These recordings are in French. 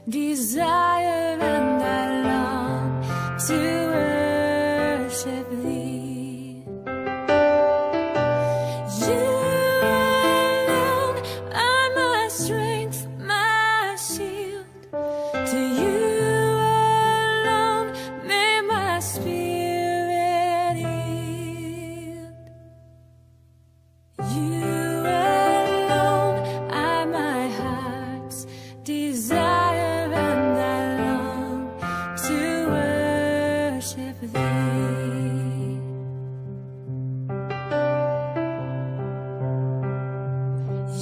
desire and I long to worship thee. You alone are my strength, my shield. To you alone may my spirit yield. You alone are my heart's desire, and I long to worship thee.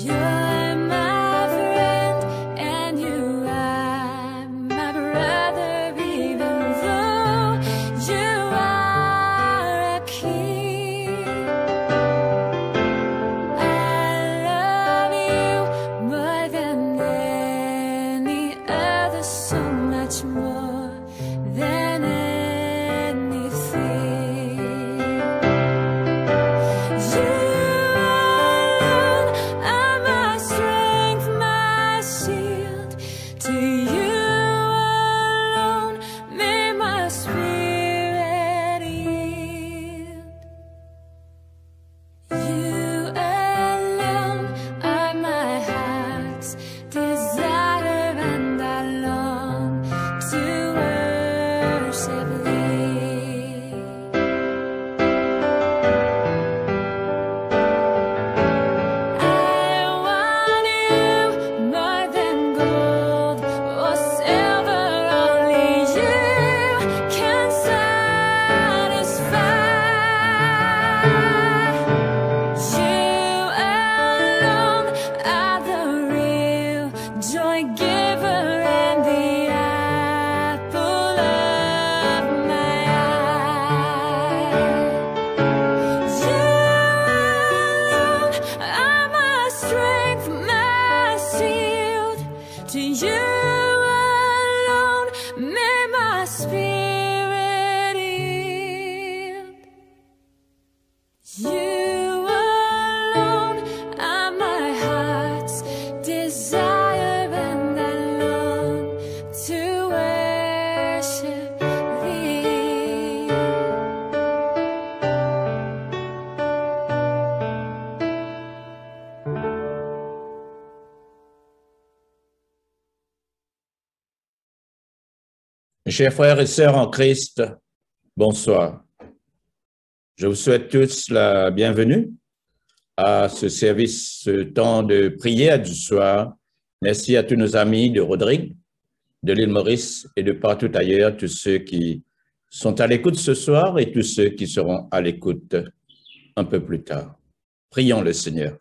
You're my friend, and you are my brother, even though you are a king. I love you more than any other, so much more than anything. You alone are my strength, my shield. To you alone may my spirit yield. You alone are my heart's desire, and I long to worship thee. I want you more than gold or silver, only you can satisfy. You alone are the real joy giver and the apple of my eye. You alone are my strength, my shield. To you alone may my spirit yield. You alone are my heart's desire, and I long to worship thee. Mes chers frères et sœurs en Christ, bonsoir. Je vous souhaite tous la bienvenue à ce service, ce temps de prière du soir. Merci à tous nos amis de Rodrigue, de l'île Maurice et de partout ailleurs, tous ceux qui sont à l'écoute ce soir et tous ceux qui seront à l'écoute un peu plus tard. Prions le Seigneur.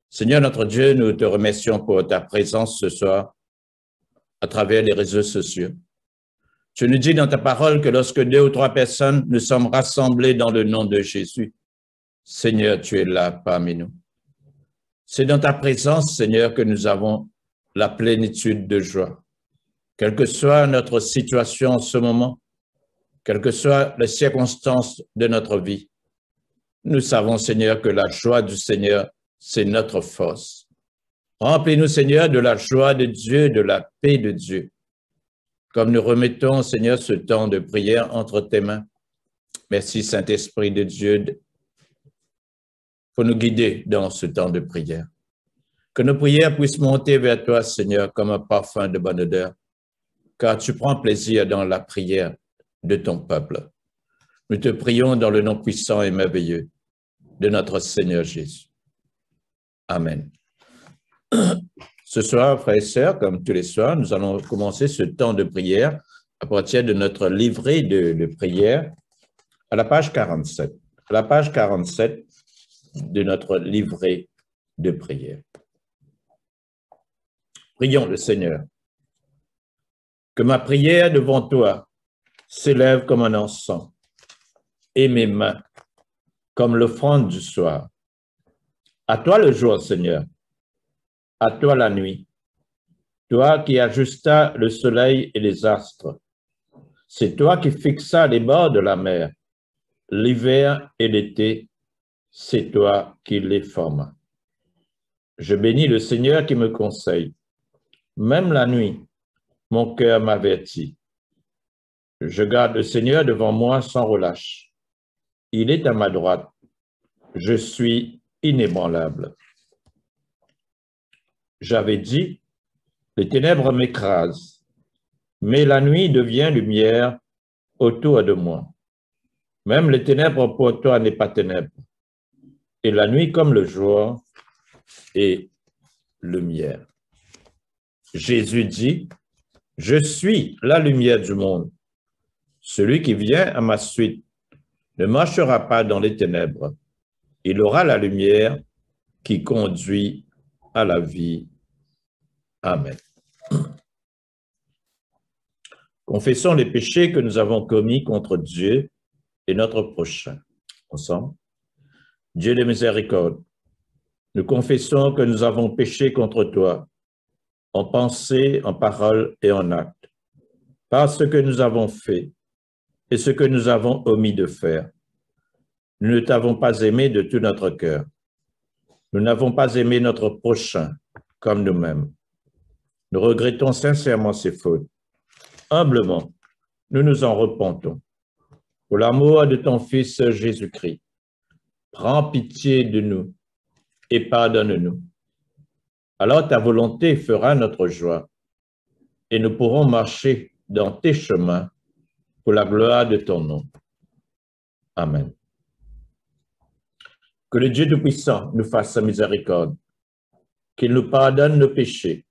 Seigneur notre Dieu, nous te remercions pour ta présence ce soir à travers les réseaux sociaux. Tu nous dis dans ta parole que lorsque 2 ou 3 personnes nous sommes rassemblés dans le nom de Jésus, Seigneur, tu es là parmi nous. C'est dans ta présence, Seigneur, que nous avons la plénitude de joie. Quelle que soit notre situation en ce moment, quelles que soient les circonstances de notre vie, nous savons, Seigneur, que la joie du Seigneur, c'est notre force. Remplis-nous, Seigneur, de la joie de Dieu, de la paix de Dieu. Comme nous remettons, Seigneur, ce temps de prière entre tes mains. Merci, Saint-Esprit de Dieu, pour nous guider dans ce temps de prière. Que nos prières puissent monter vers toi, Seigneur, comme un parfum de bonne odeur, car tu prends plaisir dans la prière de ton peuple. Nous te prions dans le nom puissant et merveilleux de notre Seigneur Jésus. Amen. Ce soir, frères et sœurs, comme tous les soirs, nous allons commencer ce temps de prière à partir de notre livret de prière à la page 47. À la page 47 de notre livret de prière. Prions le Seigneur. Que ma prière devant toi s'élève comme un encens et mes mains comme l'offrande du soir. À toi le jour, Seigneur. À toi la nuit, toi qui ajustas le soleil et les astres. C'est toi qui fixas les bords de la mer, l'hiver et l'été, c'est toi qui les formas. Je bénis le Seigneur qui me conseille. Même la nuit, mon cœur m'avertit. Je garde le Seigneur devant moi sans relâche. Il est à ma droite. Je suis inébranlable. J'avais dit, les ténèbres m'écrasent, mais la nuit devient lumière autour de moi. Même les ténèbres pour toi n'est pas ténèbres, et la nuit comme le jour est lumière. Jésus dit, je suis la lumière du monde. Celui qui vient à ma suite ne marchera pas dans les ténèbres. Il aura la lumière qui conduit à la vie. Amen. Confessons les péchés que nous avons commis contre Dieu et notre prochain. Ensemble. Dieu de miséricorde, nous confessons que nous avons péché contre toi, en pensée, en parole et en acte, par ce que nous avons fait et ce que nous avons omis de faire. Nous ne t'avons pas aimé de tout notre cœur. Nous n'avons pas aimé notre prochain comme nous-mêmes. Nous regrettons sincèrement ces fautes. Humblement, nous nous en repentons. Pour l'amour de ton Fils Jésus-Christ, prends pitié de nous et pardonne-nous. Alors ta volonté fera notre joie et nous pourrons marcher dans tes chemins pour la gloire de ton nom. Amen. Que le Dieu Tout-Puissant nous fasse miséricorde, qu'il nous pardonne nos péchés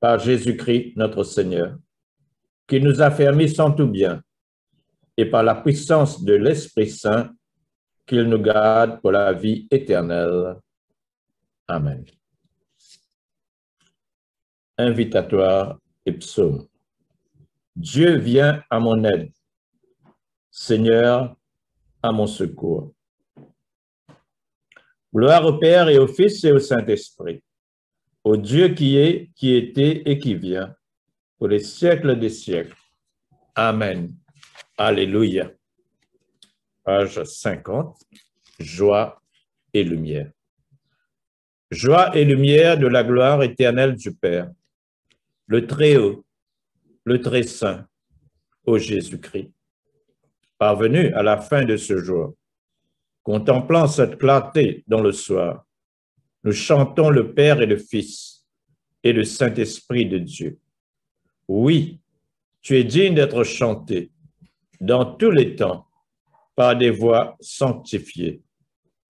par Jésus-Christ notre Seigneur, qu'il nous affermisse en tout bien et par la puissance de l'Esprit Saint, qu'il nous garde pour la vie éternelle. Amen. Invitatoire et psaume. Dieu vient à mon aide. Seigneur, à mon secours. Gloire au Père et au Fils et au Saint-Esprit, au Dieu qui est, qui était et qui vient, pour les siècles des siècles. Amen. Alléluia. Page 50. Joie et lumière. Joie et lumière de la gloire éternelle du Père, le Très-Haut, le Très-Saint, ô Jésus-Christ. Parvenu à la fin de ce jour, contemplant cette clarté dans le soir, nous chantons le Père et le Fils et le Saint-Esprit de Dieu. Oui, tu es digne d'être chanté dans tous les temps par des voix sanctifiées.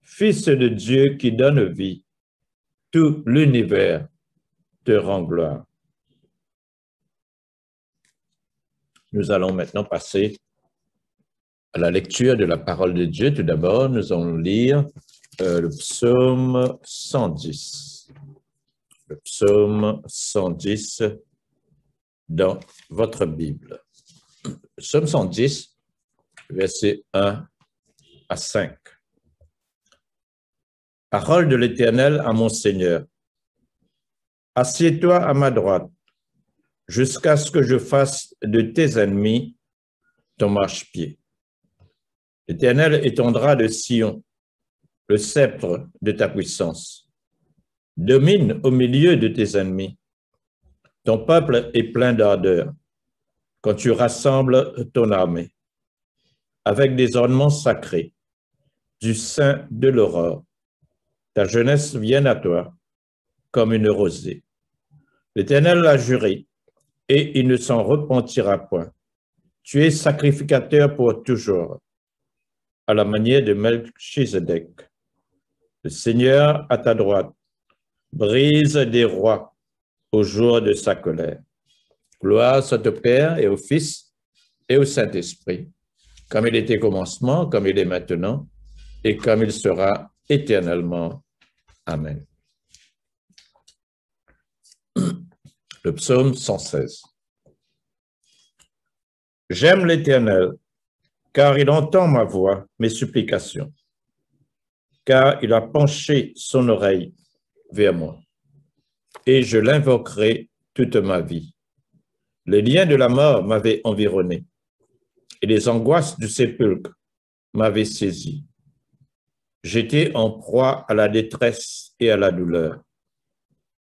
Fils de Dieu qui donne vie, tout l'univers te rend gloire. Nous allons maintenant passer à la lecture de la parole de Dieu. Tout d'abord, nous allons lire le psaume 110. Le psaume 110 dans votre Bible. Le psaume 110, versets 1 à 5. Parole de l'Éternel à mon Seigneur. Assieds-toi à ma droite, jusqu'à ce que je fasse de tes ennemis ton marchepied. L'Éternel étendra de Sion le sceptre de ta puissance. Domine au milieu de tes ennemis. Ton peuple est plein d'ardeur quand tu rassembles ton armée avec des ornements sacrés du sein de l'aurore. Ta jeunesse vient à toi comme une rosée. L'Éternel l'a juré et il ne s'en repentira point. Tu es sacrificateur pour toujours, à la manière de Melchizedek. Le Seigneur à ta droite brise des rois au jour de sa colère. Gloire soit au Père et au Fils et au Saint-Esprit, comme il était au commencement, comme il est maintenant, et comme il sera éternellement. Amen. Le psaume 116. J'aime l'Éternel, car il entend ma voix, mes supplications, car il a penché son oreille vers moi, et je l'invoquerai toute ma vie. Les liens de la mort m'avaient environné, et les angoisses du sépulcre m'avaient saisi. J'étais en proie à la détresse et à la douleur,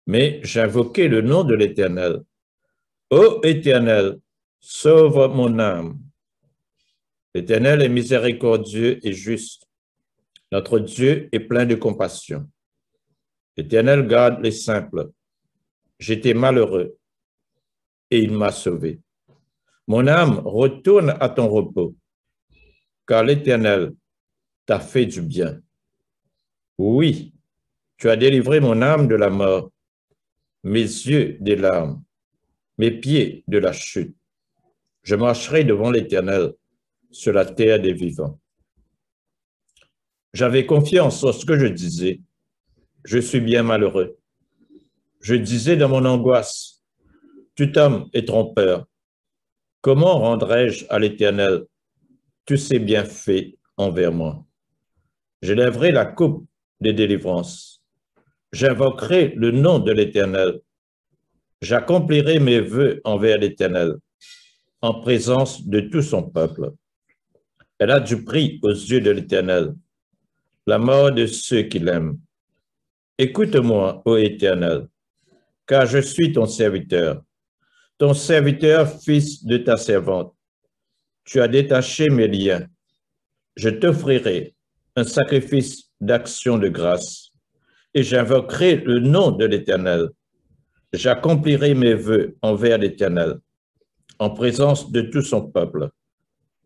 mais j'invoquai le nom de l'Éternel. Ô Éternel, sauve mon âme. L'Éternel est miséricordieux et juste. Notre Dieu est plein de compassion. L'Éternel garde les simples. J'étais malheureux et il m'a sauvé. Mon âme, retourne à ton repos, car l'Éternel t'a fait du bien. Oui, tu as délivré mon âme de la mort, mes yeux des larmes, mes pieds de la chute. Je marcherai devant l'Éternel sur la terre des vivants. J'avais confiance en ce que je disais. Je suis bien malheureux. Je disais dans mon angoisse, tout homme est trompeur. Comment rendrai-je à l'Éternel tous ses bienfaits envers moi? Je lèverai la coupe des délivrances. J'invoquerai le nom de l'Éternel. J'accomplirai mes vœux envers l'Éternel en présence de tout son peuple. Elle a du prix aux yeux de l'Éternel, la mort de ceux qui l'aiment. Écoute-moi, ô Éternel, car je suis ton serviteur, fils de ta servante. Tu as détaché mes liens. Je t'offrirai un sacrifice d'action de grâce et j'invoquerai le nom de l'Éternel. J'accomplirai mes vœux envers l'Éternel en présence de tout son peuple,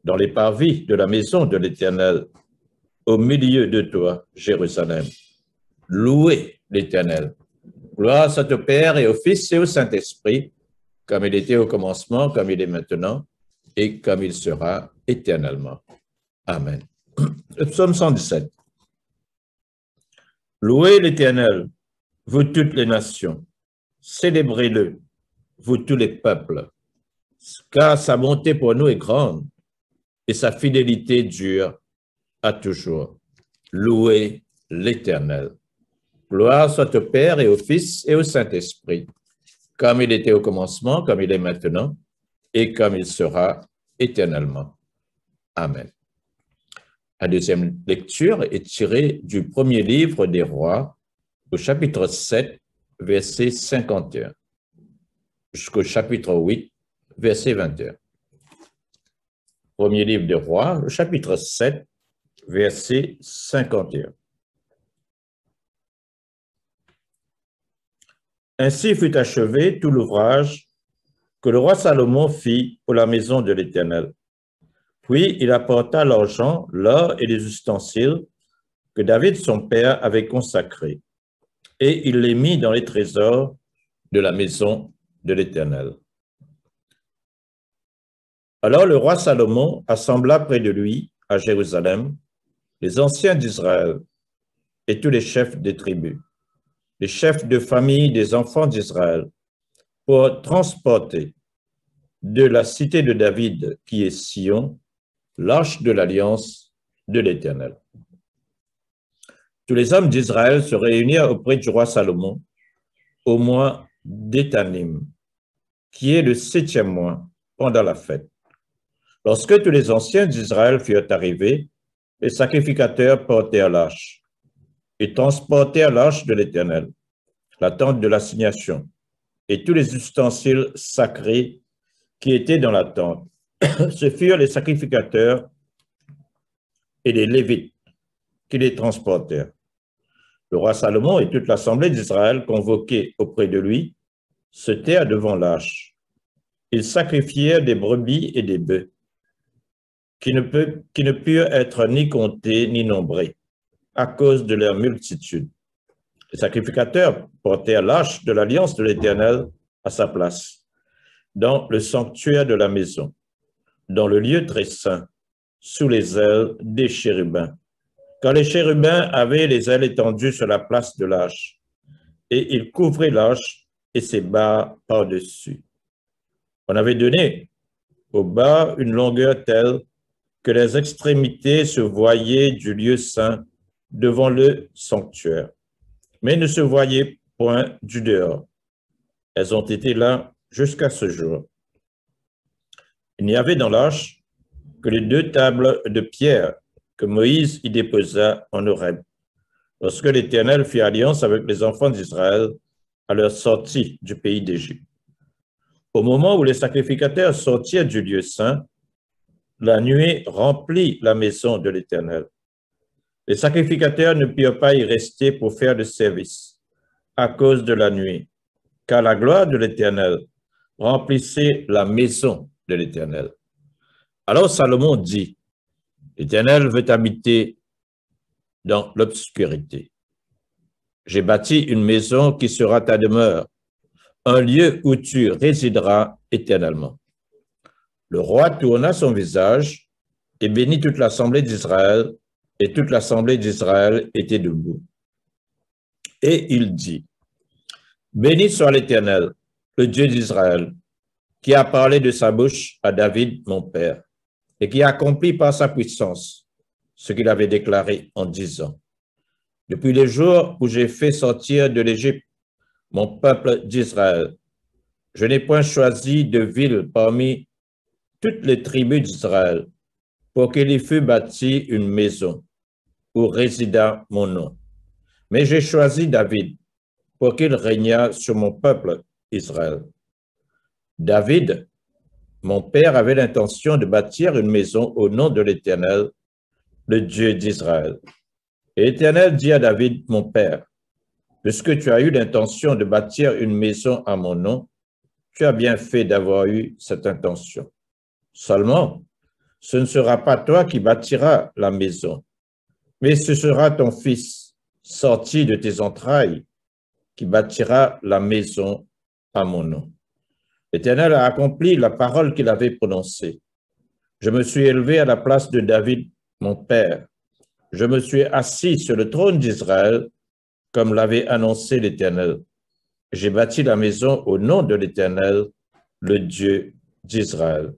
dans les parvis de la maison de l'Éternel, au milieu de toi, Jérusalem. Louez l'Éternel. Gloire soit au Père et au Fils et au Saint-Esprit, comme il était au commencement, comme il est maintenant, et comme il sera éternellement. Amen. Le psaume 117. Louez l'Éternel, vous toutes les nations. Célébrez-le, vous tous les peuples, car sa bonté pour nous est grande et sa fidélité dure à toujours. Louez l'Éternel. Gloire soit au Père et au Fils et au Saint-Esprit, comme il était au commencement, comme il est maintenant, et comme il sera éternellement. Amen. La deuxième lecture est tirée du premier livre des Rois, au chapitre 7, verset 51, jusqu'au chapitre 8, verset 21. Premier livre des Rois, le chapitre 7, verset 51. Ainsi fut achevé tout l'ouvrage que le roi Salomon fit pour la maison de l'Éternel. Puis il apporta l'argent, l'or et les ustensiles que David son père avait consacrés, et il les mit dans les trésors de la maison de l'Éternel. Alors le roi Salomon assembla près de lui, à Jérusalem, les anciens d'Israël et tous les chefs des tribus, les chefs de famille des enfants d'Israël, pour transporter de la cité de David, qui est Sion, l'arche de l'alliance de l'Éternel. Tous les hommes d'Israël se réunirent auprès du roi Salomon au mois d'Étanim, qui est le 7e mois, pendant la fête. Lorsque tous les anciens d'Israël furent arrivés, les sacrificateurs portèrent l'arche et transportèrent l'arche de l'Éternel, la tente de l'assignation, et tous les ustensiles sacrés qui étaient dans la tente. Ce furent les sacrificateurs et les Lévites qui les transportèrent. Le roi Salomon et toute l'assemblée d'Israël, convoqués auprès de lui, se tinrent devant l'arche. Ils sacrifièrent des brebis et des bœufs qui ne purent être ni comptés ni nombrés à cause de leur multitude. Les sacrificateurs portèrent l'arche de l'alliance de l'Éternel à sa place, dans le sanctuaire de la maison, dans le lieu très saint, sous les ailes des chérubins. Quand les chérubins avaient les ailes étendues sur la place de l'arche, et ils couvraient l'arche et ses barres par-dessus. On avait donné aux barres une longueur telle que les extrémités se voyaient du lieu saint devant le sanctuaire, mais ne se voyaient point du dehors. Elles ont été là jusqu'à ce jour. Il n'y avait dans l'arche que les 2 tables de pierre que Moïse y déposa en Horeb, lorsque l'Éternel fit alliance avec les enfants d'Israël à leur sortie du pays d'Égypte. Au moment où les sacrificateurs sortirent du lieu saint, la nuée remplit la maison de l'Éternel. Les sacrificateurs ne purent pas y rester pour faire le service à cause de la nuée, car la gloire de l'Éternel remplissait la maison de l'Éternel. Alors Salomon dit, l'Éternel veut habiter dans l'obscurité. J'ai bâti une maison qui sera ta demeure, un lieu où tu résideras éternellement. Le roi tourna son visage et bénit toute l'assemblée d'Israël, et toute l'assemblée d'Israël était debout. Et il dit, béni soit l'Éternel, le Dieu d'Israël, qui a parlé de sa bouche à David, mon père, et qui a accompli par sa puissance ce qu'il avait déclaré en disant, depuis les jours où j'ai fait sortir de l'Égypte mon peuple d'Israël, je n'ai point choisi de ville parmi toutes les tribus d'Israël pour qu'il y fût bâti une maison où résida mon nom. Mais j'ai choisi David pour qu'il régnât sur mon peuple Israël. David, mon père, avait l'intention de bâtir une maison au nom de l'Éternel, le Dieu d'Israël. Et l'Éternel dit à David, mon père, puisque tu as eu l'intention de bâtir une maison à mon nom, tu as bien fait d'avoir eu cette intention. Seulement, ce ne sera pas toi qui bâtiras la maison, mais ce sera ton fils, sorti de tes entrailles, qui bâtira la maison à mon nom. L'Éternel a accompli la parole qu'il avait prononcée. Je me suis élevé à la place de David, mon père. Je me suis assis sur le trône d'Israël, comme l'avait annoncé l'Éternel. J'ai bâti la maison au nom de l'Éternel, le Dieu d'Israël.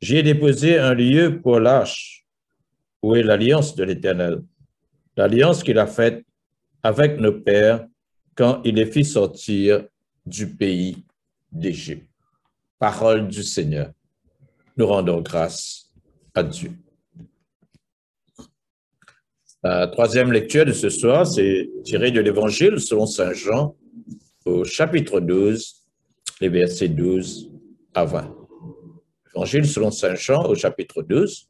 J'y ai déposé un lieu pour l'arche, où est l'alliance de l'Éternel, l'alliance qu'il a faite avec nos pères quand il les fit sortir du pays d'Égypte. Parole du Seigneur. Nous rendons grâce à Dieu. La troisième lecture de ce soir, c'est tiré de l'Évangile selon saint Jean, au chapitre 12, les versets 12 à 20. Évangile selon saint Jean au chapitre 12,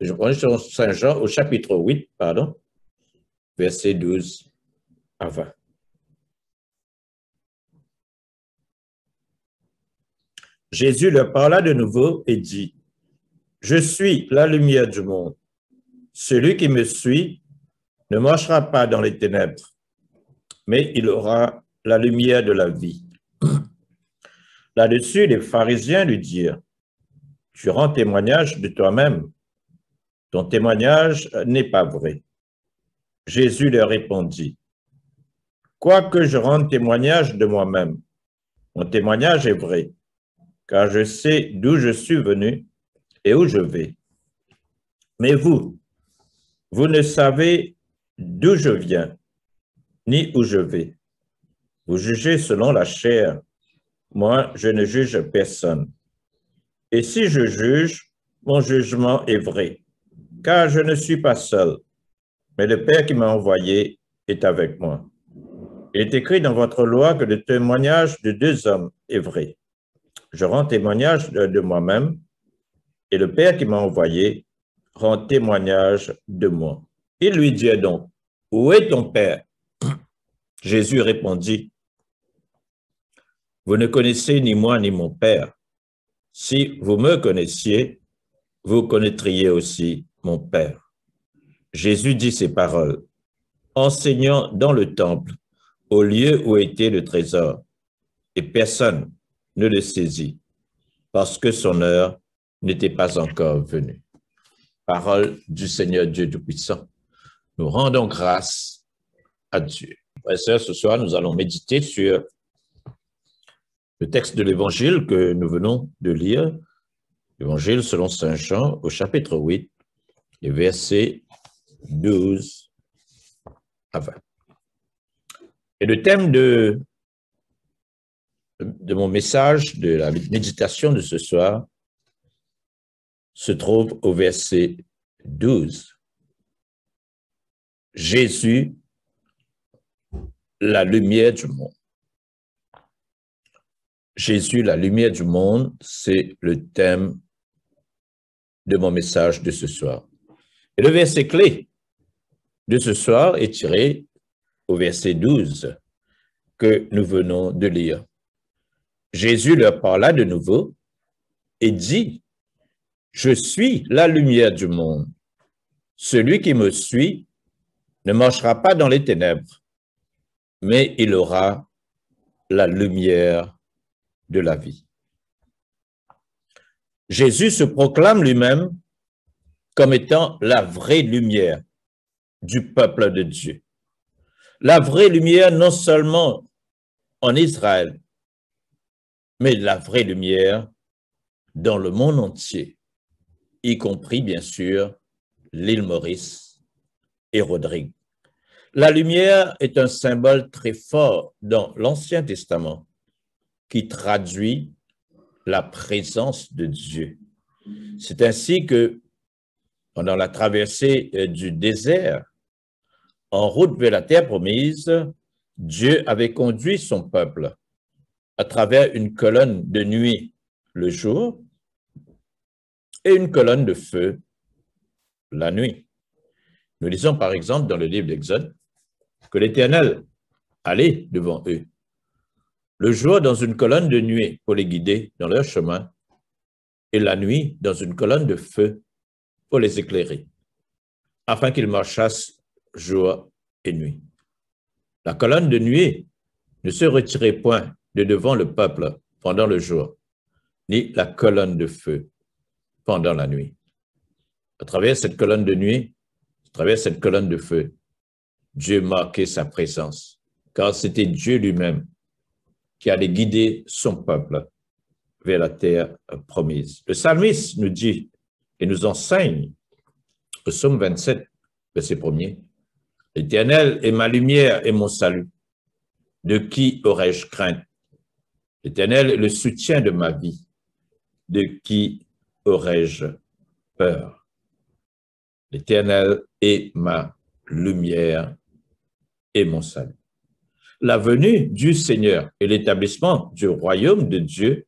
Évangile selon saint Jean au chapitre 8, versets 12 à 20. Jésus leur parla de nouveau et dit, « Je suis la lumière du monde. Celui qui me suit ne marchera pas dans les ténèbres, mais il aura la lumière de la vie. » Là-dessus, les pharisiens lui dirent, « Tu rends témoignage de toi-même. Ton témoignage n'est pas vrai. » Jésus leur répondit, « Quoique je rende témoignage de moi-même, mon témoignage est vrai, car je sais d'où je suis venu et où je vais. Mais vous ne savez d'où je viens, ni où je vais. Vous jugez selon la chair. Moi, je ne juge personne. Et si je juge, mon jugement est vrai, car je ne suis pas seul, mais le Père qui m'a envoyé est avec moi. Il est écrit dans votre loi que le témoignage de deux hommes est vrai. Je rends témoignage de moi-même, et le Père qui m'a envoyé rend témoignage de moi. Il lui dit donc, « Où est ton Père ?» Jésus répondit, « Vous ne connaissez ni moi ni mon Père. Si vous me connaissiez, vous connaîtriez aussi mon Père. » Jésus dit ces paroles, enseignant dans le temple, au lieu où était le trésor, et personne ne le saisit, parce que son heure n'était pas encore venue. Parole du Seigneur Dieu Tout-Puissant. Nous rendons grâce à Dieu. Frères et sœurs, ce soir, nous allons méditer sur le texte de l'Évangile que nous venons de lire, l'Évangile selon saint Jean, au chapitre 8, les versets 12 à 20. Et le thème de mon message, de la méditation de ce soir, se trouve au verset 12. Jésus, la lumière du monde. Jésus, la lumière du monde, c'est le thème de mon message de ce soir. Et le verset clé de ce soir est tiré au verset 12 que nous venons de lire. Jésus leur parla de nouveau et dit, « Je suis la lumière du monde. Celui qui me suit ne marchera pas dans les ténèbres, mais il aura la lumière de la vie. » Jésus se proclame lui-même comme étant la vraie lumière du peuple de Dieu. La vraie lumière non seulement en Israël, mais la vraie lumière dans le monde entier, y compris bien sûr l'île Maurice et Rodrigue. La lumière est un symbole très fort dans l'Ancien Testament qui traduit la présence de Dieu. C'est ainsi que pendant la traversée du désert, en route vers la terre promise, Dieu avait conduit son peuple à travers une colonne de nuit le jour et une colonne de feu la nuit. Nous lisons par exemple dans le livre d'Exode que l'Éternel allait devant eux le jour dans une colonne de nuit pour les guider dans leur chemin et la nuit dans une colonne de feu pour les éclairer, afin qu'ils marchassent jour et nuit. La colonne de nuit ne se retirait point de devant le peuple pendant le jour, ni la colonne de feu pendant la nuit. À travers cette colonne de nuit, à travers cette colonne de feu, Dieu marquait sa présence, car c'était Dieu lui-même qui allait guider son peuple vers la terre promise. Le psalmiste nous dit et nous enseigne au psaume 27, verset 1er, « L'Éternel est ma lumière et mon salut. De qui aurais-je crainte? L'Éternel est le soutien de ma vie. De qui aurais-je peur? L'Éternel est ma lumière et mon salut. » La venue du Seigneur et l'établissement du royaume de Dieu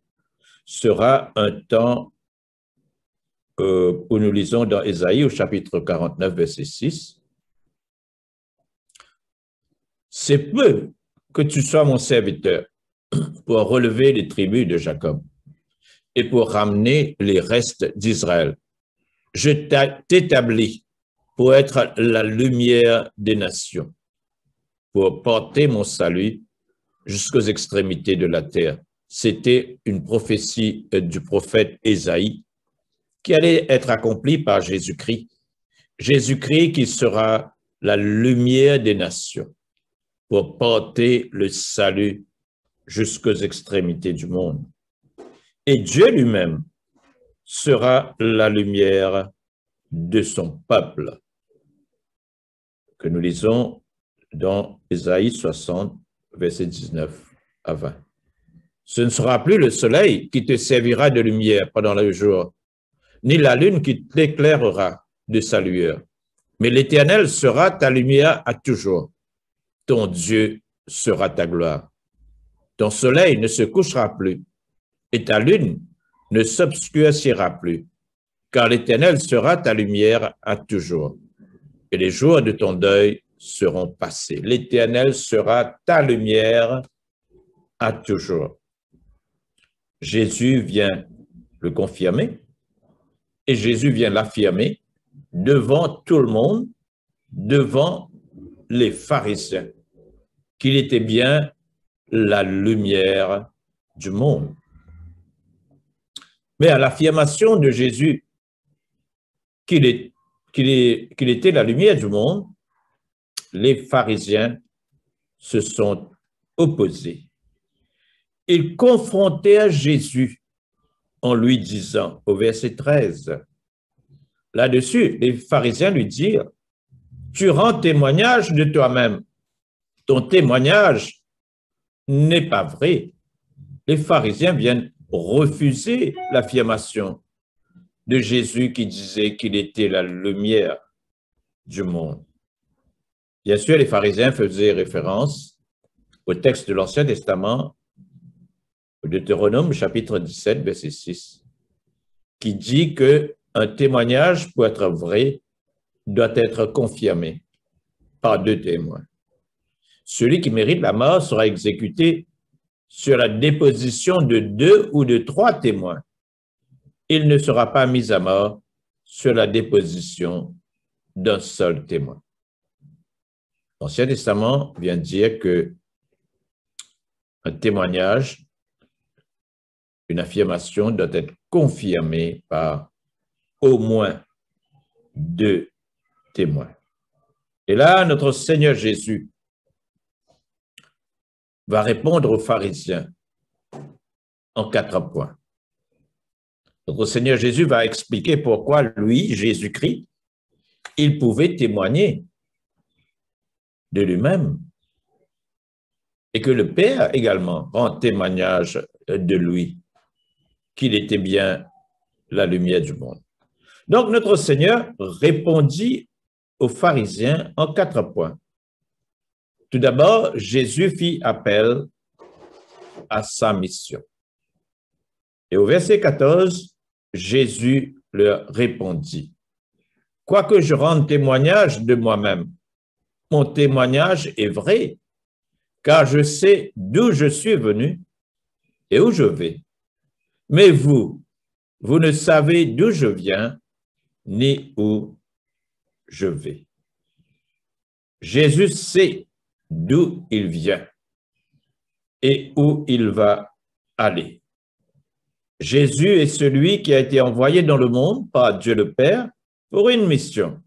sera un temps où nous lisons dans Ésaïe au chapitre 49, verset 6. « C'est peu que tu sois mon serviteur pour relever les tribus de Jacob et pour ramener les restes d'Israël. Je t'établis pour être la lumière des nations, pour porter mon salut jusqu'aux extrémités de la terre. » C'était une prophétie du prophète Ésaïe qui allait être accomplie par Jésus-Christ. Jésus-Christ qui sera la lumière des nations pour porter le salut jusqu'aux extrémités du monde. Et Dieu lui-même sera la lumière de son peuple, que nous lisons dans Ésaïe 60, versets 19 à 20. Ce ne sera plus le soleil qui te servira de lumière pendant le jour, ni la lune qui t'éclairera de sa lueur, mais l'Éternel sera ta lumière à toujours. Ton Dieu sera ta gloire. Ton soleil ne se couchera plus, et ta lune ne s'obscurcira plus, car l'Éternel sera ta lumière à toujours, et les jours de ton deuil seront passés. L'Éternel sera ta lumière à toujours. Jésus vient le confirmer et Jésus vient l'affirmer devant tout le monde, devant les pharisiens, qu'il était bien la lumière du monde. Mais à l'affirmation de Jésus qu'il était la lumière du monde, les pharisiens se sont opposés. Ils confrontèrent Jésus en lui disant, au verset 13, là-dessus, les pharisiens lui dirent, « Tu rends témoignage de toi-même. Ton témoignage n'est pas vrai. » Les pharisiens viennent refuser l'affirmation de Jésus qui disait qu'il était la lumière du monde. Bien sûr, les pharisiens faisaient référence au texte de l'Ancien Testament Deutéronome chapitre 17, verset 6, qui dit qu'un témoignage, pour être vrai, doit être confirmé par 2 témoins. Celui qui mérite la mort sera exécuté sur la déposition de 2 ou de 3 témoins. Il ne sera pas mis à mort sur la déposition d'un seul témoin. L'Ancien Testament vient dire que un témoignage, une affirmation doit être confirmée par au moins 2 témoins. Et là, notre Seigneur Jésus va répondre aux pharisiens en 4 points. Notre Seigneur Jésus va expliquer pourquoi lui, Jésus-Christ, il pouvait témoigner de lui-même et que le Père également rend témoignage de lui, qu'il était bien la lumière du monde. Donc, notre Seigneur répondit aux pharisiens en 4 points. Tout d'abord, Jésus fit appel à sa mission. Et au verset 14, Jésus leur répondit, « Quoique je rende témoignage de moi-même, mon témoignage est vrai, car je sais d'où je suis venu et où je vais. Mais vous, vous ne savez d'où je viens ni où je vais. » Jésus sait d'où il vient et où il va aller. Jésus est celui qui a été envoyé dans le monde par Dieu le Père pour une mission,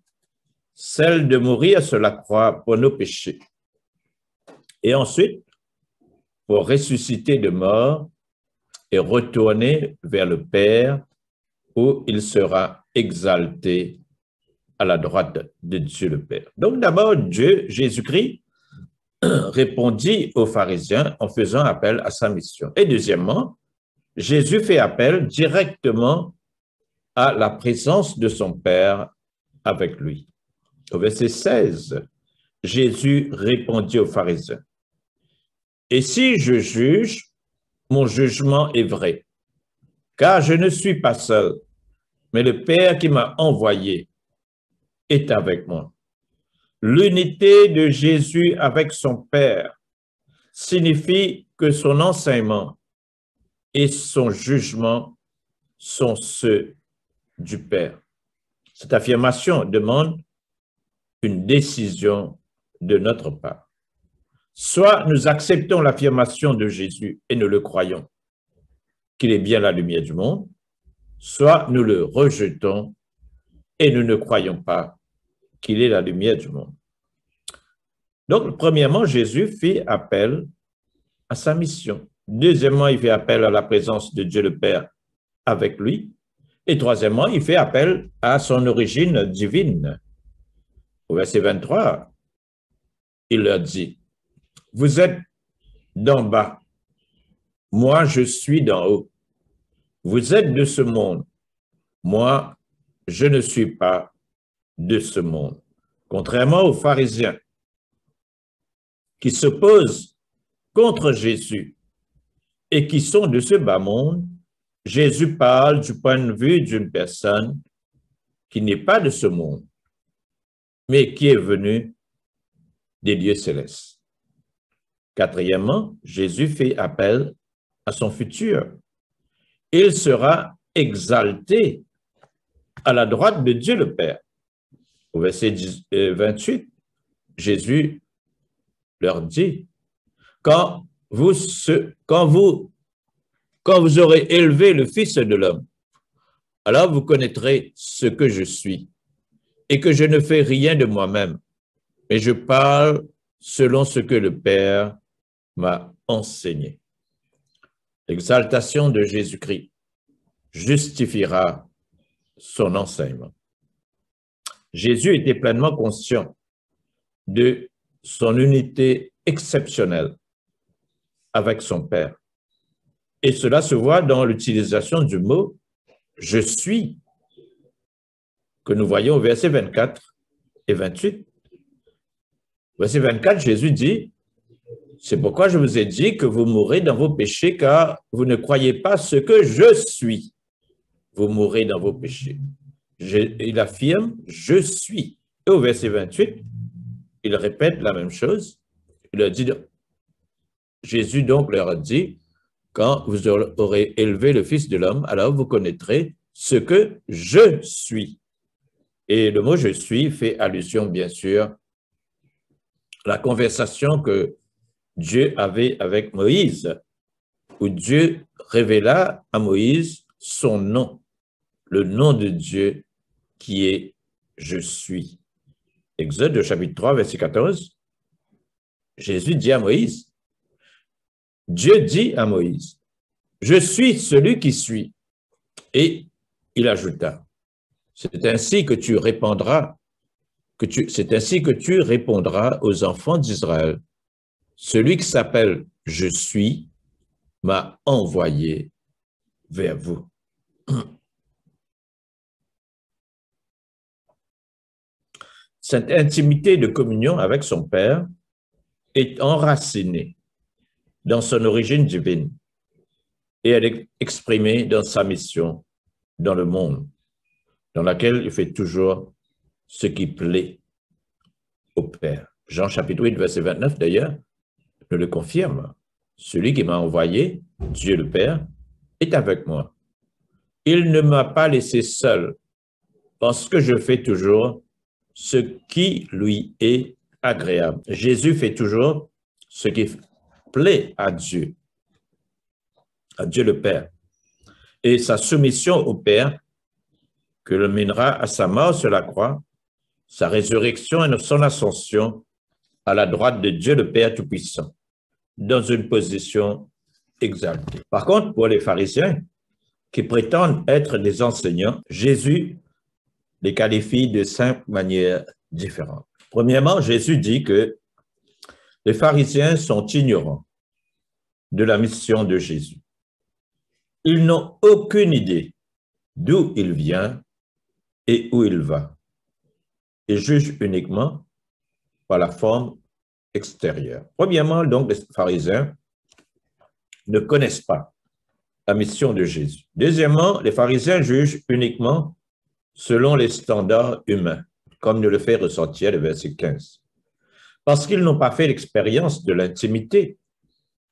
celle de mourir sur la croix pour nos péchés. Et ensuite, pour ressusciter de mort et retourner vers le Père où il sera exalté à la droite de Dieu le Père. Donc d'abord, Dieu, Jésus-Christ, répondit aux pharisiens en faisant appel à sa mission. Et deuxièmement, Jésus fait appel directement à la présence de son Père avec lui. Au verset 16, Jésus répondit aux pharisiens, « Et si je juge, mon jugement est vrai, car je ne suis pas seul, mais le Père qui m'a envoyé est avec moi. » L'unité de Jésus avec son Père signifie que son enseignement et son jugement sont ceux du Père. Cette affirmation demande une décision de notre part. Soit nous acceptons l'affirmation de Jésus et nous le croyons, qu'il est bien la lumière du monde, soit nous le rejetons et nous ne croyons pas qu'il est la lumière du monde. Donc, premièrement, Jésus fit appel à sa mission. Deuxièmement, il fait appel à la présence de Dieu le Père avec lui. Et troisièmement, il fait appel à son origine divine. Au verset 23, il leur dit, « Vous êtes d'en bas, moi je suis d'en haut. Vous êtes de ce monde, moi je ne suis pas de ce monde. » Contrairement aux pharisiens qui s'opposent contre Jésus et qui sont de ce bas monde, Jésus parle du point de vue d'une personne qui n'est pas de ce monde, mais qui est venue des lieux célestes. Quatrièmement, Jésus fait appel à son futur. Il sera exalté à la droite de Dieu le Père. Au verset 28, Jésus leur dit, quand vous aurez élevé le Fils de l'homme, alors vous connaîtrez ce que je suis et que je ne fais rien de moi-même, mais je parle selon ce que le Père m'a enseigné. L'exaltation de Jésus-Christ justifiera son enseignement. Jésus était pleinement conscient de son unité exceptionnelle avec son Père. Et cela se voit dans l'utilisation du mot « je suis » que nous voyons au verset 24 et 28. Verset 24, Jésus dit « C'est pourquoi je vous ai dit que vous mourrez dans vos péchés, car vous ne croyez pas ce que je suis. Vous mourrez dans vos péchés. Il affirme, je suis. Et au verset 28, il répète la même chose. Il a dit, Jésus donc leur a dit, quand vous aurez élevé le Fils de l'homme, alors vous connaîtrez ce que je suis. Et le mot « je suis » fait allusion, bien sûr, à la conversation que Dieu avait avec Moïse, où Dieu révéla à Moïse son nom, le nom de Dieu qui est « je suis ». Exode chapitre 3, verset 14, Jésus dit à Moïse, Dieu dit à Moïse, « Je suis celui qui suis ». Et il ajouta, c'est ainsi que tu répondras, c'est ainsi que tu répondras aux enfants d'Israël. Celui qui s'appelle « Je suis » m'a envoyé vers vous. Cette intimité de communion avec son Père est enracinée dans son origine divine et elle est exprimée dans sa mission dans le monde, dans laquelle il fait toujours ce qui plaît au Père. Jean chapitre 8, verset 29, d'ailleurs, nous le confirme. Celui qui m'a envoyé, Dieu le Père, est avec moi. Il ne m'a pas laissé seul, parce que je fais toujours ce qui lui est agréable. Jésus fait toujours ce qui plaît à Dieu le Père. Et sa soumission au Père, que le mènera à sa mort sur la croix, sa résurrection et son ascension à la droite de Dieu le Père Tout-Puissant, dans une position exaltée. Par contre, pour les pharisiens qui prétendent être des enseignants, Jésus les qualifie de 5 manières différentes. Premièrement, Jésus dit que les pharisiens sont ignorants de la mission de Jésus. Ils n'ont aucune idée d'où il vient et où il va. Ils jugent uniquement par la forme extérieure. Premièrement, donc, les pharisiens ne connaissent pas la mission de Jésus. Deuxièmement, les pharisiens jugent uniquement selon les standards humains, comme nous le fait ressentir le verset 15. Parce qu'ils n'ont pas fait l'expérience de l'intimité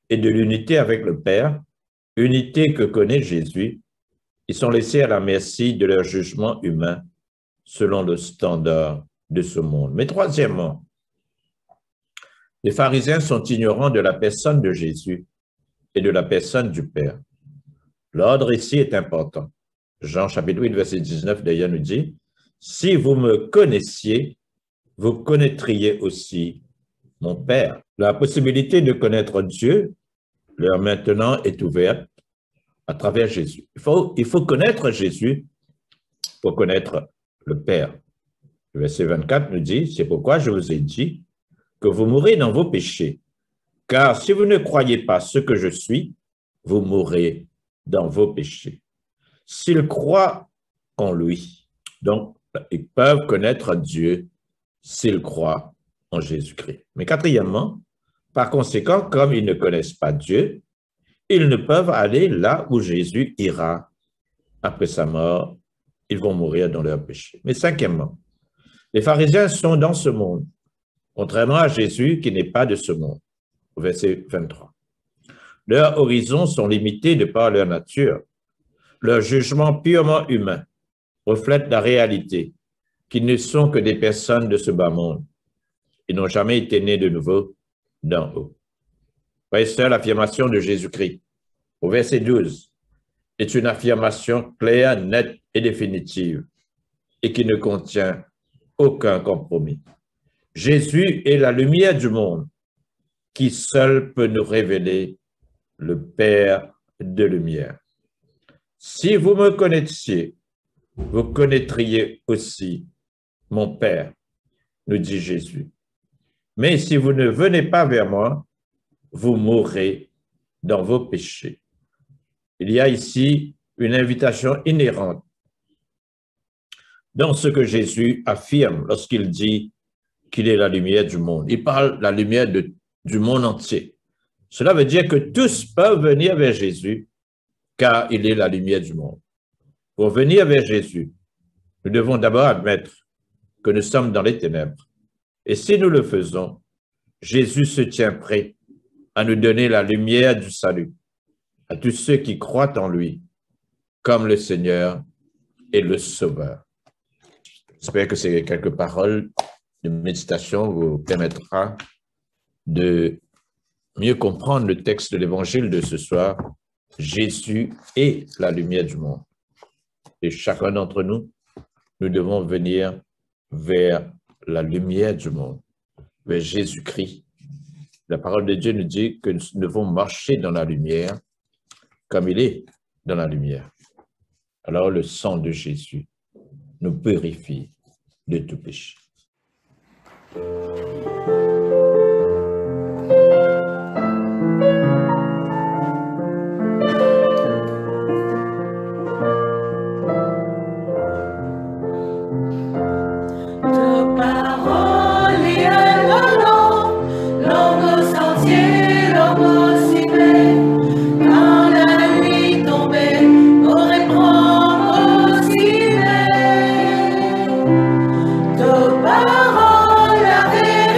et de l'unité avec le Père, unité que connaît Jésus, ils sont laissés à la merci de leur jugement humain selon le standard de ce monde. Mais troisièmement, les pharisiens sont ignorants de la personne de Jésus et de la personne du Père. L'ordre ici est important. Jean chapitre 8, verset 19 d'ailleurs nous dit, « Si vous me connaissiez, vous connaîtriez aussi mon Père. » La possibilité de connaître Dieu, leur maintenant, est ouverte à travers Jésus. Il faut connaître Jésus pour connaître le Père. Le verset 24 nous dit, « C'est pourquoi je vous ai dit que vous mourrez dans vos péchés, car si vous ne croyez pas ce que je suis, vous mourrez dans vos péchés. » S'ils croient en lui, donc ils peuvent connaître Dieu s'ils croient en Jésus-Christ. Mais quatrièmement, par conséquent, comme ils ne connaissent pas Dieu, ils ne peuvent aller là où Jésus ira après sa mort. Ils vont mourir dans leur péché. Mais cinquièmement, les pharisiens sont dans ce monde, contrairement à Jésus qui n'est pas de ce monde. Au verset 23. Leurs horizons sont limités de par leur nature. Leur jugement purement humain reflète la réalité, qu'ils ne sont que des personnes de ce bas monde. Ils n'ont jamais été nés de nouveau d'en haut. Frères et sœurs, l'affirmation de Jésus-Christ, au verset 12, est une affirmation claire, nette et définitive, et qui ne contient aucun compromis. Jésus est la lumière du monde, qui seul peut nous révéler le Père de lumière. Si vous me connaissiez, vous connaîtriez aussi mon Père, nous dit Jésus. Mais si vous ne venez pas vers moi, vous mourrez dans vos péchés. Il y a ici une invitation inhérente dans ce que Jésus affirme lorsqu'il dit qu'il est la lumière du monde. Il parle de la lumière du monde entier. Cela veut dire que tous peuvent venir vers Jésus, car il est la lumière du monde. Pour venir vers Jésus, nous devons d'abord admettre que nous sommes dans les ténèbres. Et si nous le faisons, Jésus se tient prêt à nous donner la lumière du salut à tous ceux qui croient en lui comme le Seigneur et le Sauveur. J'espère que ces quelques paroles de méditation vous permettra de mieux comprendre le texte de l'Évangile de ce soir. Jésus est la lumière du monde. Et chacun d'entre nous, nous devons venir vers la lumière du monde, vers Jésus-Christ. La parole de Dieu nous dit que nous devons marcher dans la lumière comme il est dans la lumière. Alors le sang de Jésus nous purifie de tout péché. Parole, la vérité.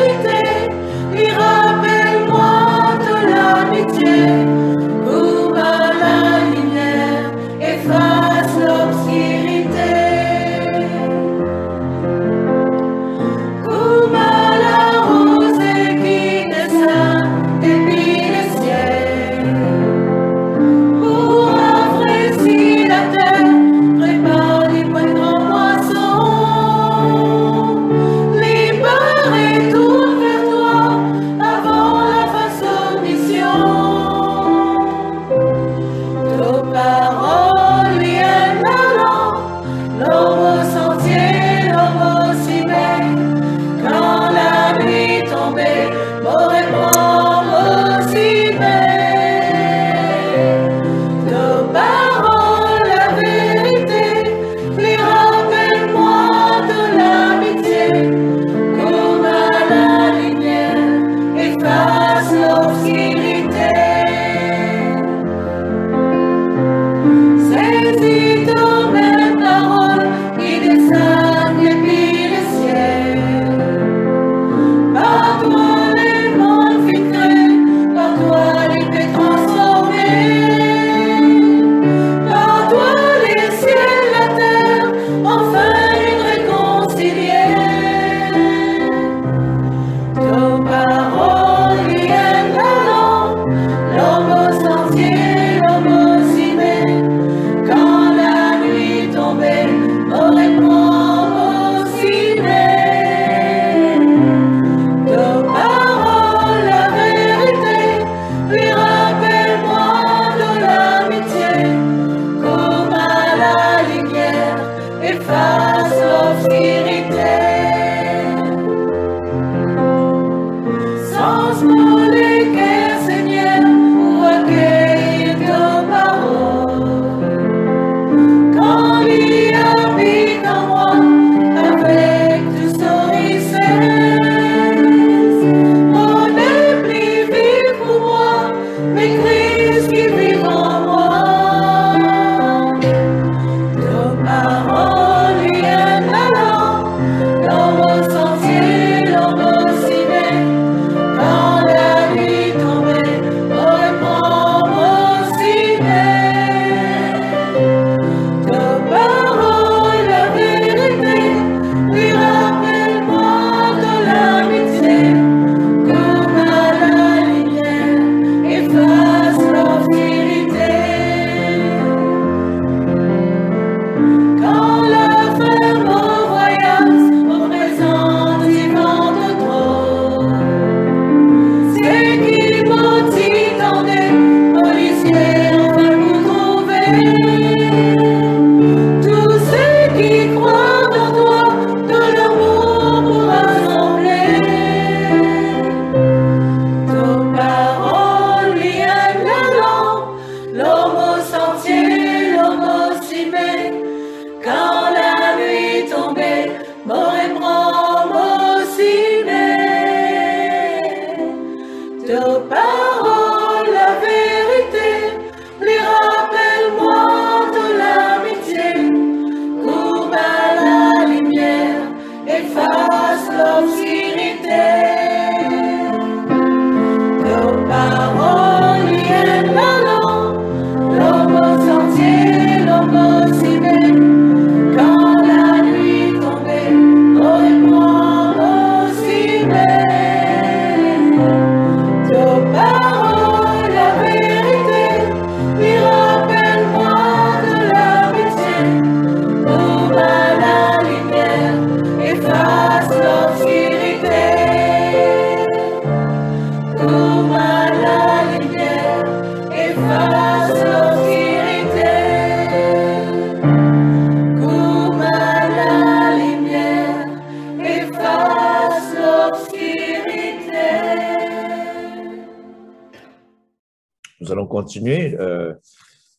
continuer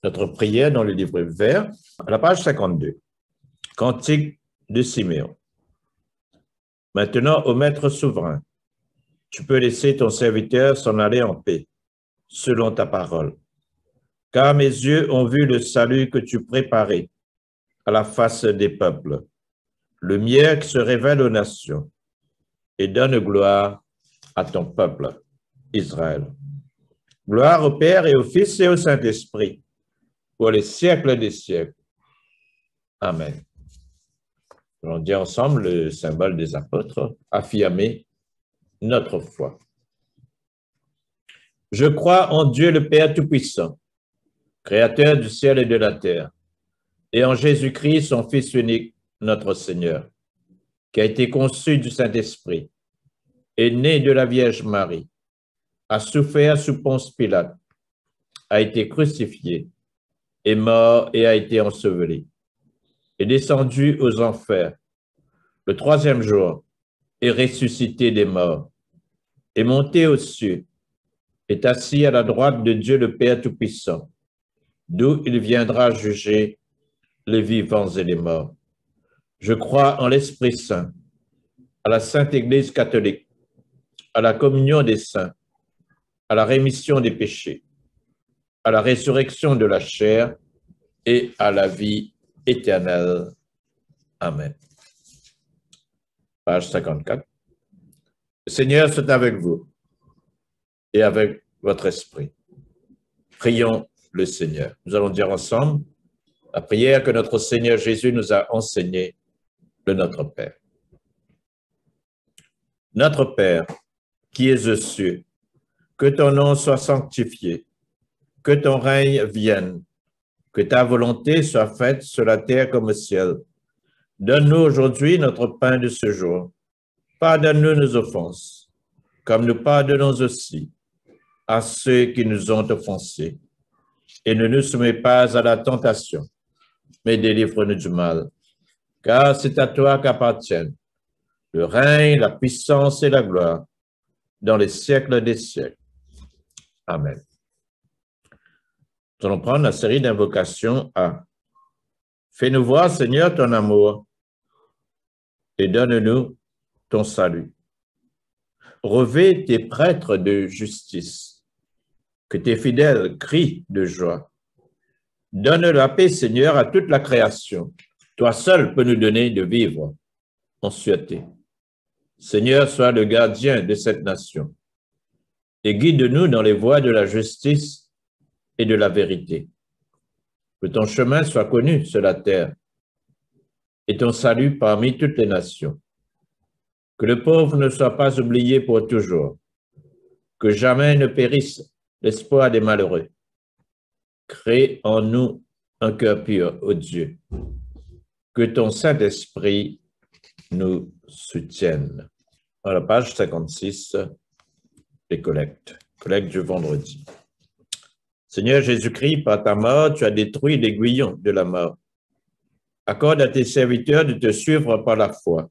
notre prière dans le livre vert, à la page 52. Cantique de Siméon. Maintenant, ô Maître souverain, tu peux laisser ton serviteur s'en aller en paix, selon ta parole. Car mes yeux ont vu le salut que tu préparais à la face des peuples, le mieux qui se révèle aux nations, et donne gloire à ton peuple, Israël. Gloire au Père et au Fils et au Saint-Esprit, pour les siècles des siècles. Amen. On dit ensemble le symbole des apôtres, affirmer notre foi. Je crois en Dieu le Père Tout-Puissant, Créateur du ciel et de la terre, et en Jésus-Christ, son Fils unique, notre Seigneur, qui a été conçu du Saint-Esprit, est né de la Vierge Marie, a souffert sous Ponce Pilate, a été crucifié, est mort et a été enseveli, est descendu aux enfers, le troisième jour, est ressuscité des morts, est monté aux cieux, est assis à la droite de Dieu le Père Tout-Puissant, d'où il viendra juger les vivants et les morts. Je crois en l'Esprit Saint, à la Sainte Église catholique, à la communion des saints, à la rémission des péchés, à la résurrection de la chair et à la vie éternelle. Amen. Page 54. Le Seigneur soit avec vous et avec votre esprit. Prions le Seigneur. Nous allons dire ensemble la prière que notre Seigneur Jésus nous a enseignée, le Notre Père. Notre Père, qui es aux cieux, que ton nom soit sanctifié, que ton règne vienne, que ta volonté soit faite sur la terre comme au ciel. Donne-nous aujourd'hui notre pain de ce jour. Pardonne-nous nos offenses, comme nous pardonnons aussi à ceux qui nous ont offensés. Et ne nous soumets pas à la tentation, mais délivre-nous du mal. Car c'est à toi qu'appartiennent le règne, la puissance et la gloire dans les siècles des siècles. Amen. Nous allons prendre la série d'invocations à Fais-nous voir, Seigneur, ton amour et donne-nous ton salut. Revêt tes prêtres de justice, que tes fidèles crient de joie. Donne la paix, Seigneur, à toute la création. Toi seul peux nous donner de vivre en sûreté. Seigneur, sois le gardien de cette nation et guide-nous dans les voies de la justice et de la vérité. Que ton chemin soit connu sur la terre et ton salut parmi toutes les nations. Que le pauvre ne soit pas oublié pour toujours. Que jamais ne périsse l'espoir des malheureux. Crée en nous un cœur pur, ô Dieu. Que ton Saint-Esprit nous soutienne. À la page 56, les collectes. Collecte du vendredi. Seigneur Jésus-Christ, par ta mort, tu as détruit l'aiguillon de la mort. Accorde à tes serviteurs de te suivre par la foi,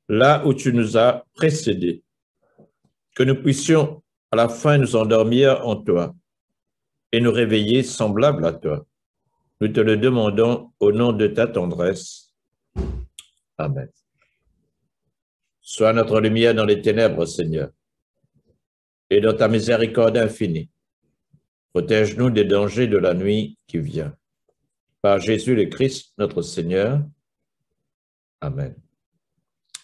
là où tu nous as précédés, que nous puissions à la fin nous endormir en toi et nous réveiller semblables à toi. Nous te le demandons au nom de ta tendresse. Amen. Sois notre lumière dans les ténèbres, Seigneur, et dans ta miséricorde infinie. Protège-nous des dangers de la nuit qui vient. Par Jésus le Christ, notre Seigneur. Amen.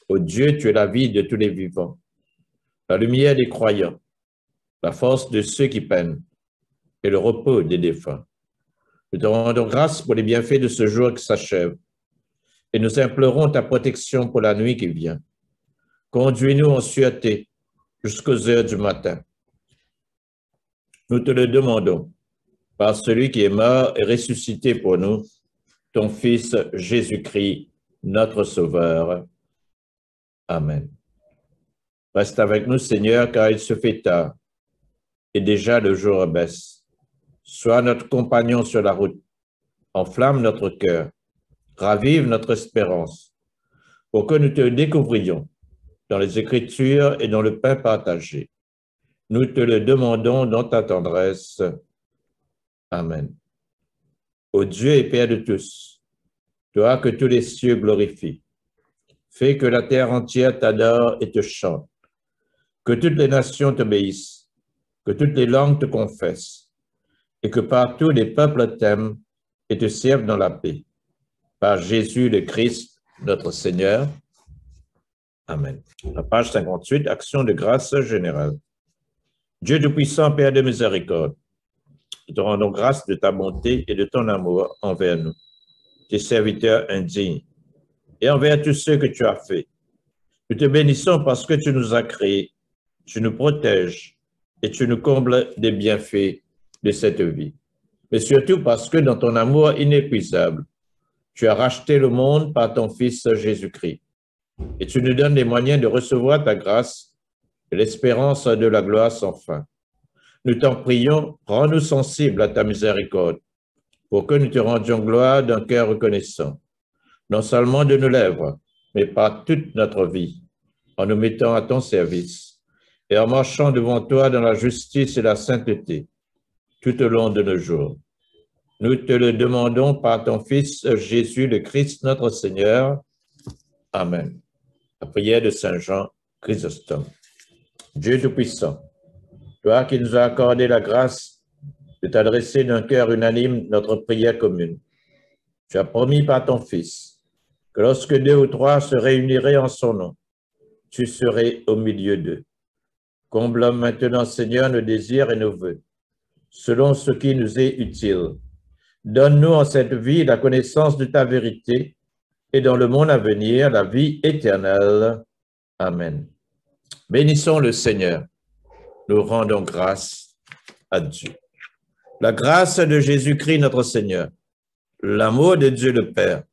Ô Dieu, tu es la vie de tous les vivants, la lumière des croyants, la force de ceux qui peinent et le repos des défunts. Nous te rendons grâce pour les bienfaits de ce jour qui s'achève et nous implorons ta protection pour la nuit qui vient. Conduis-nous en sûreté jusqu'aux heures du matin. Nous te le demandons par celui qui est mort et ressuscité pour nous, ton Fils Jésus-Christ, notre Sauveur. Amen. Reste avec nous, Seigneur, car il se fait tard et déjà le jour baisse. Sois notre compagnon sur la route, enflamme notre cœur, ravive notre espérance, pour que nous te découvrions dans les Écritures et dans le pain partagé. Nous te le demandons dans ta tendresse. Amen. Ô Dieu et Père de tous, toi que tous les cieux glorifient, fais que la terre entière t'adore et te chante, que toutes les nations t'obéissent, que toutes les langues te confessent, et que partout les peuples t'aiment et te servent dans la paix. Par Jésus le Christ, notre Seigneur. Amen. La page 58, Action de grâce générale. Dieu Tout-Puissant, Père de miséricorde, nous te rendons grâce de ta bonté et de ton amour envers nous, tes serviteurs indignes, et envers tous ceux que tu as faits. Nous te bénissons parce que tu nous as créés, tu nous protèges et tu nous combles des bienfaits de cette vie. Mais surtout parce que dans ton amour inépuisable, tu as racheté le monde par ton Fils Jésus-Christ. Et tu nous donnes les moyens de recevoir ta grâce et l'espérance de la gloire sans fin. Nous t'en prions, rends-nous sensibles à ta miséricorde, pour que nous te rendions gloire d'un cœur reconnaissant, non seulement de nos lèvres, mais par toute notre vie, en nous mettant à ton service et en marchant devant toi dans la justice et la sainteté, tout au long de nos jours. Nous te le demandons par ton Fils Jésus le Christ, notre Seigneur. Amen. La prière de Saint Jean Chrysostome. Dieu Tout-Puissant, toi qui nous as accordé la grâce de t'adresser d'un cœur unanime notre prière commune, tu as promis par ton Fils que lorsque 2 ou 3 se réuniraient en son nom, tu serais au milieu d'eux. Comble maintenant, Seigneur, nos désirs et nos vœux, selon ce qui nous est utile. Donne-nous en cette vie la connaissance de ta vérité et dans le monde à venir, la vie éternelle. Amen. Bénissons le Seigneur. Nous rendons grâce à Dieu. La grâce de Jésus-Christ, notre Seigneur, l'amour de Dieu le Père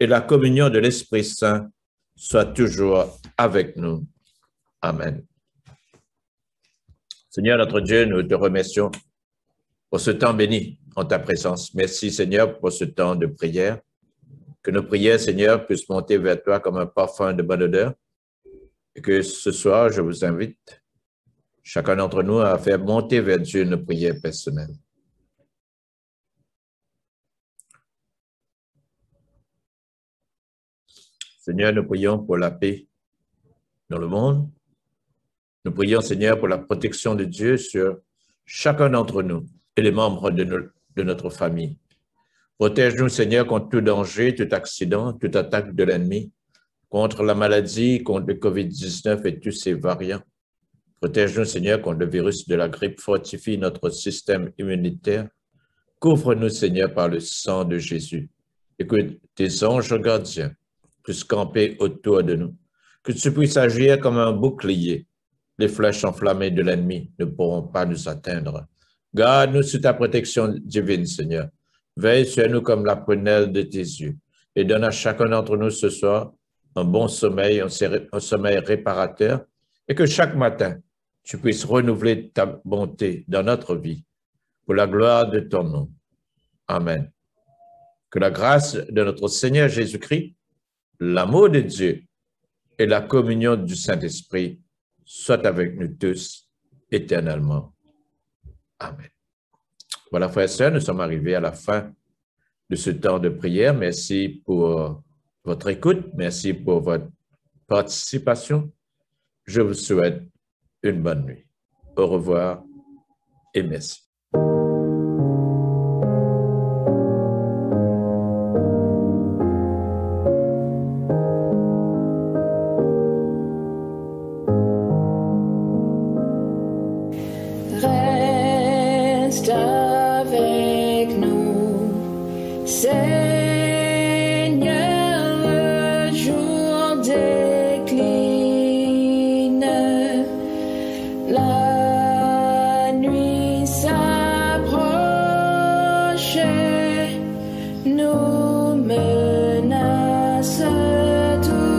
et la communion de l'Esprit Saint soient toujours avec nous. Amen. Seigneur notre Dieu, nous te remercions pour ce temps béni en ta présence. Merci Seigneur pour ce temps de prière. Que nos prières, Seigneur, puissent monter vers toi comme un parfum de bonne odeur. Et que ce soir, je vous invite, chacun d'entre nous, à faire monter vers Dieu nos prières personnelles. Seigneur, nous prions pour la paix dans le monde. Nous prions, Seigneur, pour la protection de Dieu sur chacun d'entre nous et les membres de notre famille. Protège-nous, Seigneur, contre tout danger, tout accident, toute attaque de l'ennemi, contre la maladie, contre le COVID-19 et tous ses variants. Protège-nous, Seigneur, contre le virus de la grippe. Fortifie notre système immunitaire. Couvre-nous, Seigneur, par le sang de Jésus. Et que tes anges gardiens puissent camper autour de nous. Que tu puisses agir comme un bouclier. Les flèches enflammées de l'ennemi ne pourront pas nous atteindre. Garde-nous sous ta protection divine, Seigneur. Veille sur nous comme la prunelle de tes yeux et donne à chacun d'entre nous ce soir un bon sommeil, un sommeil réparateur et que chaque matin, tu puisses renouveler ta bonté dans notre vie pour la gloire de ton nom. Amen. Que la grâce de notre Seigneur Jésus-Christ, l'amour de Dieu et la communion du Saint-Esprit soient avec nous tous éternellement. Amen. Voilà, frères et sœurs, nous sommes arrivés à la fin de ce temps de prière. Merci pour votre écoute. Merci pour votre participation. Je vous souhaite une bonne nuit. Au revoir et merci. Reste avec nous, Seigneur, le jour décline, la nuit s'approche, nous menace tous,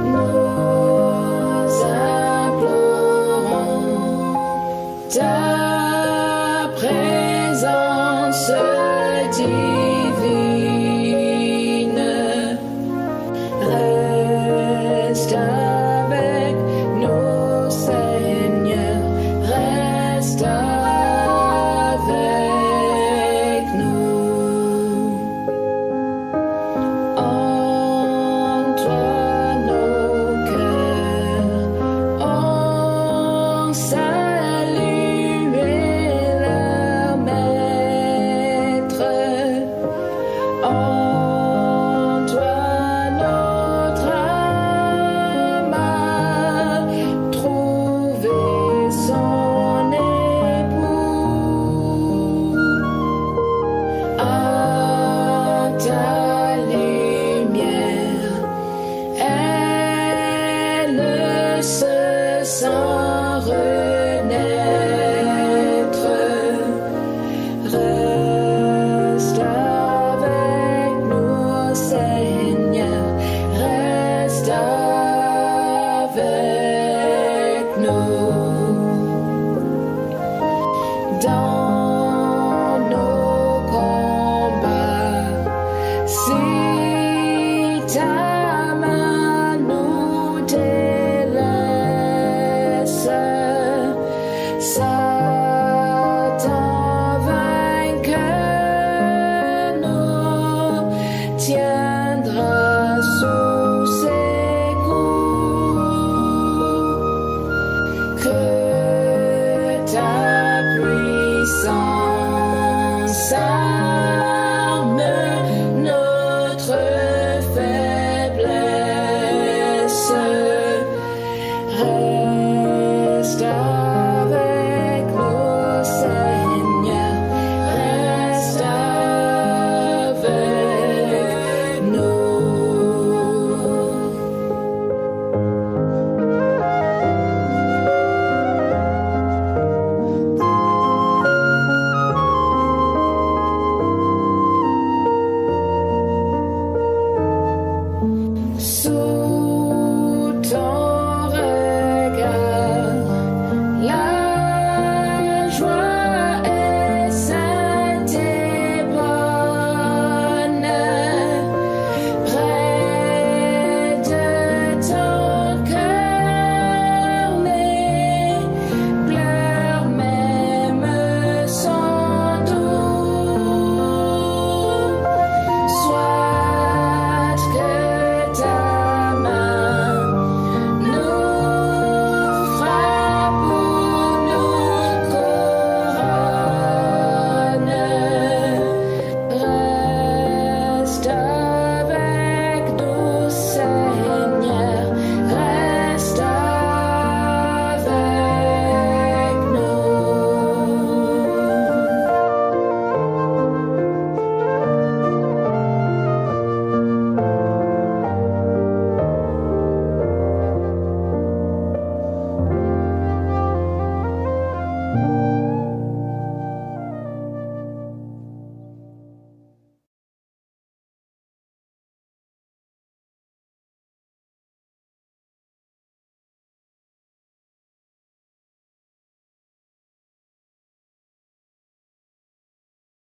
nous implorons ta présence divine.